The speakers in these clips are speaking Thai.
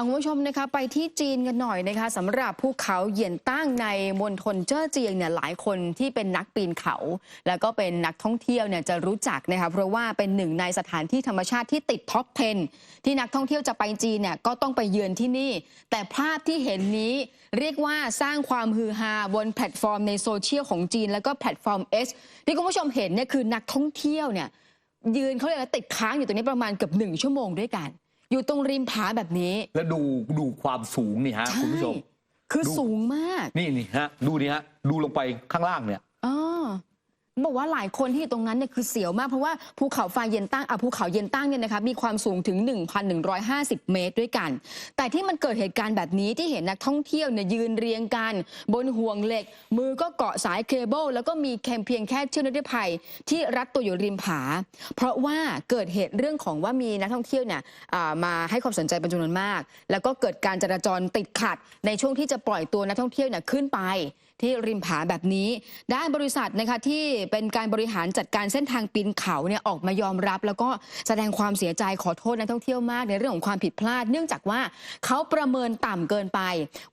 คุณผู้ชมนะคะไปที่จีนกันหน่อยนะคะสำหรับภูเขาเหยียนตั้งในมณฑลเจ้อเจียงเนี่ยหลายคนที่เป็นนักปีนเขาแล้วก็เป็นนักท่องเที่ยวเนี่ยจะรู้จักนะคะเพราะว่าเป็นหนึ่งในสถานที่ธรรมชาติที่ติดท็อป 10 ที่นักท่องเที่ยวจะไปจีนเนี่ยก็ต้องไปเยือนที่นี่แต่ภาพที่เห็นนี้เรียกว่าสร้างความฮือฮาบนแพลตฟอร์มในโซเชียลของจีนแล้วก็แพลตฟอร์ม X ที่คุณผู้ชมเห็นเนี่ยคือนักท่องเที่ยวเนี่ยยืนเขาเรียกว่าติดค้างอยู่ตรงนี้ประมาณเกือบ1 ชั่วโมงด้วยกันอยู่ตรงริมผาแบบนี้แล้วดูความสูงนี่ฮะคุณผู้ชมคือสูงมากนี่ฮะดูนี่ฮะดูลงไปข้างล่างเนี่ยบอกว่าหลายคนที่อยู่ตรงนั้นเนี่ยคือเสียวมากเพราะว่าภูเขาไฟเย็นตั้งภูเขาเย็นตั้งเนี่ยนะคะมีความสูงถึง 1,150 เมตรด้วยกันแต่ที่มันเกิดเหตุการณ์แบบนี้ที่เห็นนักท่องเที่ยวเนี่ยยืนเรียงกันบนห่วงเหล็กมือก็เกาะสายเคเบิลแล้วก็มีเพียงแค่เชือกนิรภัยที่รัดตัวอยู่ริมผาเพราะว่าเกิดเหตุเรื่องของว่ามีนักท่องเที่ยวเนี่ยมาให้ความสนใจเป็นจำนวนมากแล้วก็เกิดการจราจรติดขัดในช่วงที่จะปล่อยตัวนักท่องเที่ยวเนี่ยขึ้นไปที่ริมผาแบบนี้ด้านบริษัทนะคะที่เป็นการบริหารจัดการเส้นทางปีนเขาเนี่ยออกมายอมรับแล้วก็แสดงความเสียใจขอโทษนักท่องเที่ยวมากในเรื่องของความผิดพลาดเนื่องจากว่าเขาประเมินต่ำเกินไป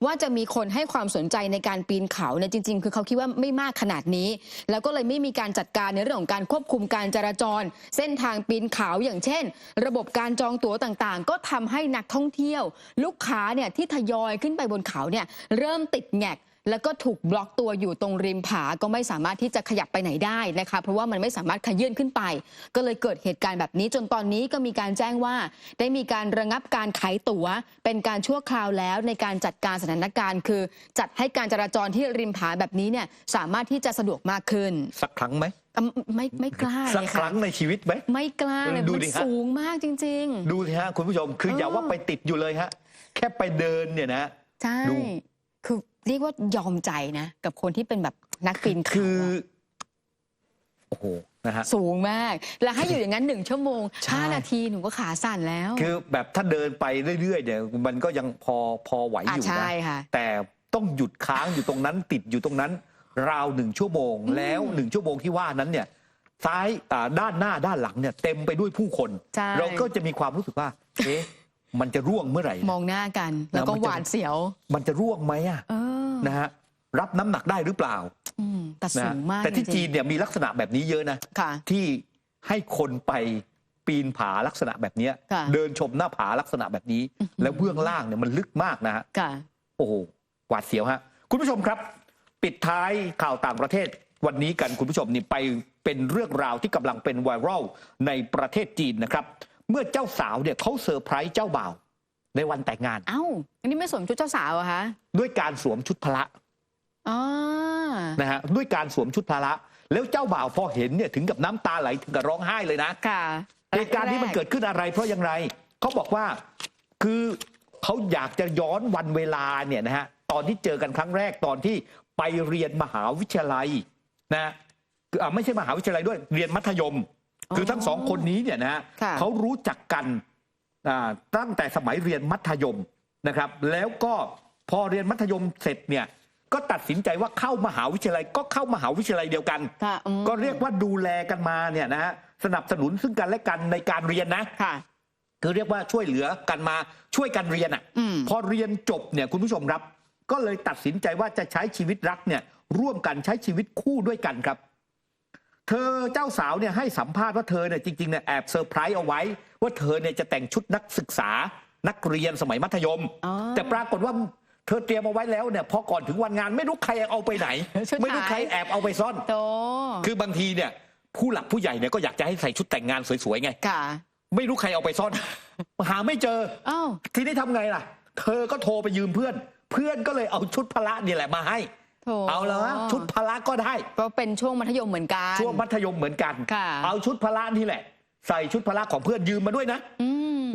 ว่าจะมีคนให้ความสนใจในการปีนเขาเนี่ยจริงๆคือเขาคิดว่าไม่มากขนาดนี้แล้วก็เลยไม่มีการจัดการในเรื่องของการควบคุมการจราจรเส้นทางปีนเขาอย่างเช่นระบบการจองตั๋วต่างๆก็ทำให้นักท่องเที่ยวลูกค้าเนี่ยที่ทยอยขึ้นไปบนเขาเนี่ยเริ่มติดแงกแล้วก็ถูกบล็อกตัวอยู่ตรงริมผาก็ไม่สามารถที่จะขยับไปไหนได้นะคะเพราะว่ามันไม่สามารถขยื่นขึ้นไปก็เลยเกิดเหตุการณ์แบบนี้จนตอนนี้ก็มีการแจ้งว่าได้มีการระงับการขายตั๋วเป็นการชั่วคราวแล้วในการจัดการสถานการณ์คือจัดให้การจราจรที่ริมผาแบบนี้เนี่ยสามารถที่จะสะดวกมากขึ้นสักครั้งไหมไม่กล้าเลยค่ะสักครั้งในชีวิตไหมไม่กล้าเลยมันสูงมากจริงๆดูสิฮะคุณผู้ชมคืออย่าว่าไปติดอยู่เลยฮะแค่ไปเดินเนี่ยนะใช่คือเรียกว่ายอมใจนะกับคนที่เป็นแบบนักปีนเขาคือโอ้โหนะฮะสูงมากแล้วให้อยู่อย่างนั้น1 ชั่วโมง5 นาทีหนูก็ขาสั่นแล้วคือแบบถ้าเดินไปเรื่อยๆเนี่ยมันก็ยังพอไหวอยู่นะแต่ต้องหยุดค้างอยู่ตรงนั้นติดอยู่ตรงนั้นราว1 ชั่วโมงแล้ว1 ชั่วโมงที่ว่านั้นเนี่ยซ้ายด้านหน้าด้านหลังเนี่ยเต็มไปด้วยผู้คนเราก็จะมีความรู้สึกว่าเอ๊ะมันจะร่วงเมื่อไหร่มองหน้ากันแล้วก็หวาดเสียวมันจะร่วงไหมนะฮะรับน้ำหนักได้หรือเปล่าแต่สูงมากแต่ที่จีนเนี่ยมีลักษณะแบบนี้เยอะนะที่ให้คนไปปีนผาลักษณะแบบนี้เดินชมหน้าผาลักษณะแบบนี้แล้วเบื้องล่างเนี่ยมันลึกมากนะฮะโอ้โหหวาดเสียวฮะคุณผู้ชมครับปิดท้ายข่าวต่างประเทศวันนี้กันคุณผู้ชมนี่ไปเป็นเรื่องราวที่กำลังเป็นไวรัลในประเทศจีนนะครับเมื่อเจ้าสาวเนี่ยเขาเซอร์ไพรส์เจ้าบ่าวในวันแต่งงานอันนี้ไม่สวมชุดเจ้าสาวเหรอคะด้วยการสวมชุดพละนะฮะด้วยการสวมชุดพละแล้วเจ้าบ่าวพอเห็นเนี่ยถึงกับน้ำตาไหลถึงกับร้องไห้เลยนะเหตุการณ์นี้มันเกิดขึ้นอะไรเพราะอย่างไรเขาบอกว่าคือเขาอยากจะย้อนวันเวลาเนี่ยนะฮะตอนที่เจอกันครั้งแรกตอนที่ไปเรียนมหาวิทยาลัยนะไม่ใช่มหาวิทยาลัยด้วยเรียนมัธยมคือทั้ง2 คนนี้เนี่ยนะเขารู้จักกันตั้งแต่สมัยเรียนมัธยมนะครับแล้วก็พอเรียนมัธยมเสร็จเนี่ยก็ตัดสินใจว่าเข้ามหาวิทยาลัยก็เข้ามหาวิทยาลัยเดียวกันก็เรียกว่าดูแลกันมาเนี่ยนะฮะสนับสนุนซึ่งกันและกันในการเรียนนะคือเรียกว่าช่วยเหลือกันมาช่วยกันเรียนพอเรียนจบเนี่ยคุณผู้ชมครับก็เลยตัดสินใจว่าจะใช้ชีวิตรักเนี่ยร่วมกันใช้ชีวิตคู่ด้วยกันครับเธอเจ้าสาวเนี่ยให้สัมภาษณ์ว่าเธอเนี่ยจริงๆเนี่ยแอบเซอร์ไพรส์เอาไว้ว่าเธอเนี่ยจะแต่งชุดนักศึกษานักเรียนสมัยมัธยมแต่ปรากฏว่าเธอเตรียมเอาไว้แล้วเนี่ยพอก่อนถึงวันงานไม่รู้ใครเอาไปไหนไม่รู้ใครแอบเอาไปซ่อนคือบางทีเนี่ยผู้หลักผู้ใหญ่เนี่ยก็อยากจะให้ใส่ชุดแต่งงานสวยๆไงไม่รู้ใครเอาไปซ่อนหาไม่เจอทีนี้ทำไงล่ะเธอก็โทรไปยืมเพื่อนก็เลยเอาชุดพละนี่แหละมาให้เอาแล้วชุดพละก็ได้ก็เป็นช่วงมัธยมเหมือนกันช่วงมัธยมเหมือนกันเอาชุดพละนี่แหละใส่ชุดพละของเพื่อนยืมมาด้วยนะ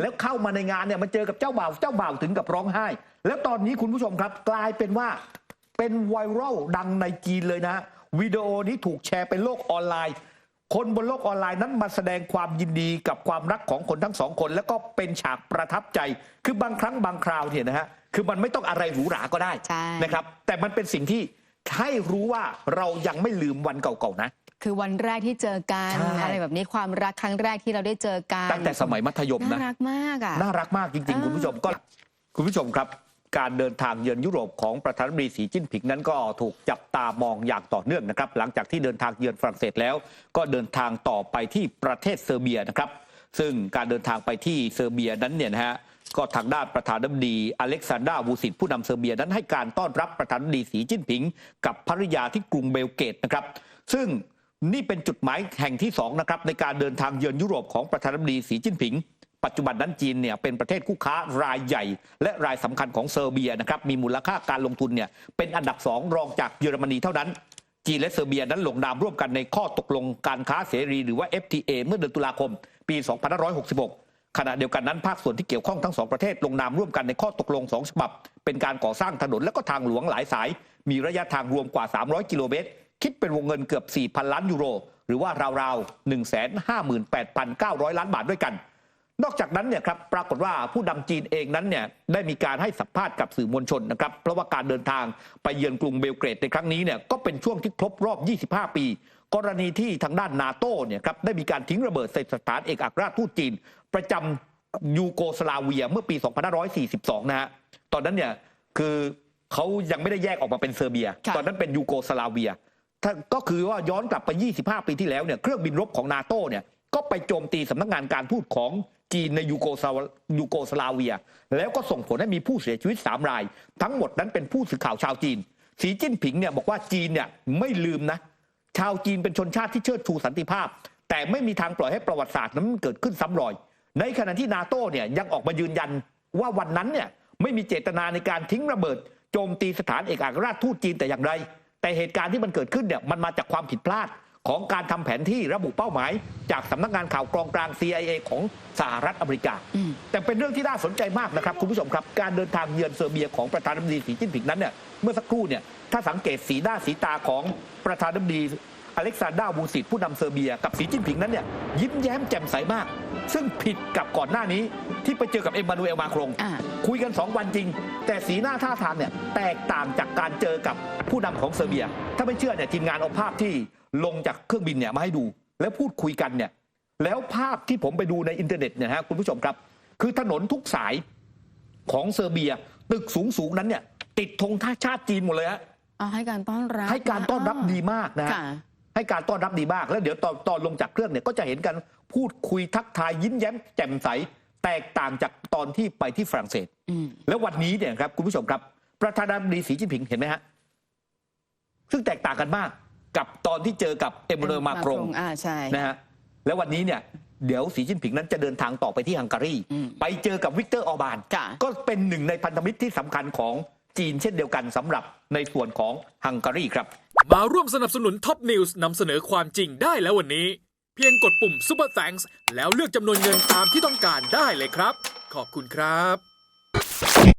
แล้วเข้ามาในงานเนี่ยมาเจอกับเจ้าบ่าวถึงกับร้องไห้แล้วตอนนี้คุณผู้ชมครับกลายเป็นว่าเป็นไวรัลดังในจีนเลยนะวิดีโอนี้ถูกแชร์เป็นโลกออนไลน์คนบนโลกออนไลน์นั้นมาแสดงความยินดีกับความรักของคนทั้ง2 คนแล้วก็เป็นฉากประทับใจคือบางครั้งบางคราวเนี่ยนะฮะคือมันไม่ต้องอะไรหรูหราก็ได้นะครับแต่มันเป็นสิ่งที่ให้รู้ว่าเรายังไม่ลืมวันเก่าๆนะคือวันแรกที่เจอกันอะไรแบบนี้ความรักครั้งแรกที่เราได้เจอกันตั้งแต่สมัยมัธยมนะน่ารักมากน่ารักมากจริงๆคุณผู้ชมก็ คุณผู้ชมครับการเดินทางเยือนยุโรปของประธานาธิบดีสีจิ้นผิงนั้นก็ถูกจับตามองอย่างต่อเนื่องนะครับหลังจากที่เดินทางเยือนฝรั่งเศสแล้วก็เดินทางต่อไปที่ประเทศเซอร์เบียนะครับซึ่งการเดินทางไปที่เซอร์เบียนั้นเนี่ยนะฮะก็ทางด้านประธานาธิบดีอเล็กซานดรา วูซิตผู้นำเซอร์เบียนั้นให้การต้อนรับประธานาธิบดีสีจิ้นผิงกับภริยาที่กรุงเบลเกรดนะครับซึ่งนี่เป็นจุดหมายแห่งที่2นะครับในการเดินทางเยือนยุโรปของประธานาธิบดีสีจิ้นผิงปัจจุบันนั้นจีนเนี่ยเป็นประเทศคู่ค้ารายใหญ่และรายสำคัญของเซอร์เบียนะครับมีมูลค่าการลงทุนเนี่ยเป็นอันดับ2รองจากเยอรมนีเท่านั้นจีนและเซอร์เบียนั้นลงนามร่วมกันในข้อตกลงการค้าเสรีหรือว่า FTA เมื่อเดือนตุลาคมปี 2566 ขณะเดียวกันนั้นภาคส่วนที่เกี่ยวข้องทั้ง2ประเทศลงนามร่วมกันในข้อตกลง2ฉบับเป็นการก่อสร้างถนนและก็ทางหลวงหลายสายมีระยะทางรวมกว่า300กิโลเมตรคิดเป็นวงเงินเกือบ 4,000 ล้านยูโรหรือว่าราวๆ 158,900 ล้านบาทด้วยกันนอกจากนั้นเนี่ยครับปรากฏว่าผู้นำจีนเองนั้นเนี่ยได้มีการให้สัมภาษณ์กับสื่อมวลชนนะครับเพราะว่าการเดินทางไปเยือนกรุงเบลเกรดในครั้งนี้เนี่ยก็เป็นช่วงที่ครบรอบ 25 ปีกรณีที่ทางด้านนาโต้เนี่ยครับได้มีการทิ้งระเบิดใส่สถานเอกอัครราชทูตจีนประจำยูโกสลาเวียเมื่อปี 2542 นะฮะตอนนั้นเนี่ยคือเขายังไม่ได้แยกออกมาเป็นเซอร์เบียตอนนั้นเป็นยูโกสลาเวียก็คือว่าย้อนกลับไป 25 ปีที่แล้วเนี่ยเครื่องบินรบของนาโต้เนี่ยก็ไปโจมตีสำนักงานการทูตของจีนในยูโกสลาเวียแล้วก็ส่งผลให้มีผู้เสียชีวิต3 รายทั้งหมดนั้นเป็นผู้สื่อข่าวชาวจีนสีจิ้นผิงเนี่ยบอกว่าจีนเนี่ยไม่ลืมนะชาวจีนเป็นชนชาติที่เชิดชูสันติภาพแต่ไม่มีทางปล่อยให้ประวัติศาสตร์นั้นเกิดขึ้นซ้ำรอยในขณะที่นาโต้เนี่ยยังออกมายืนยันว่าวันนั้นเนี่ยไม่มีเจตนาในการทิ้งระเบิดโจมตีสถานเอกอัครราชทูตจีนแต่อย่างไรแต่เหตุการณ์ที่มันเกิดขึ้นเนี่ยมันมาจากความผิดพลาดของการทำแผนที่ระบุเป้าหมายจากสำนักงานข่าวกองกลาง CIA ของสหรัฐอเมริกาแต่เป็นเรื่องที่น่าสนใจมากนะครับคุณผู้ชมครับการเดินทางเยือนเซอร์เบียของประธานาธิบดีสีจิ้นผิงนั้นเนี่ยเมื่อสักครู่เนี่ยถ้าสังเกตสีหน้าสีตาของประธานาธิบดีอเล็กซานดรา วูซิตผู้นำเซอร์เบียกับสีจิ้นผิงนั้นเนี่ยยิ้มแย้มแจ่มใสมากซึ่งผิดกับก่อนหน้านี้ที่ไปเจอกับเอ็มมานูเอล มาครงคุยกัน2 วันจริงแต่สีหน้าท่าทางเนี่ยแตกต่างจากการเจอกับผู้นำของเซอร์เบียถ้าไม่เชื่อเนี่ยทีมงานเอาภาพที่ลงจากเครื่องบินเนี่ยมาให้ดูแล้วพูดคุยกันเนี่ยแล้วภาพที่ผมไปดูในอินเทอร์เน็ตเนี่ยฮะคุณผู้ชมครับคือถนนทุกสายของเซอร์เบียตึกสูงนั้นเนี่ยติดธงชาติจีนหมดเลยฮะให้การต้อนรับดีมากนะให้การต้อนรับดีมากแล้วเดี๋ยวตอนลงจากเครื่องเนี่ยก็จะเห็นกันพูดคุยทักทายยิ้มแย้มแจ่มใสแตกต่างจากตอนที่ไปที่ฝรั่งเศสแล้ววันนี้เนี่ยครับคุณผู้ชมครับประธานาธิบดีสีจิ้นผิงเห็นไหมฮะซึ่งแตกต่างกันมากกับตอนที่เจอกับเอ็มมานูเอล มาครงนะฮะแล้ววันนี้เนี่ยเดี๋ยวสีจิ้นผิงนั้นจะเดินทางต่อไปที่ฮังการีไปเจอกับวิกเตอร์ ออร์บานก็เป็นหนึ่งในพันธมิตรที่สำคัญของจีนเช่นเดียวกันสำหรับในส่วนของฮังการีครับมาร่วมสนับสนุนท็อปนิวส์นำเสนอความจริงได้แล้ววันนี้เพียงกดปุ่ม Super Thanks แล้วเลือกจำนวนเงินตามที่ต้องการได้เลยครับขอบคุณครับ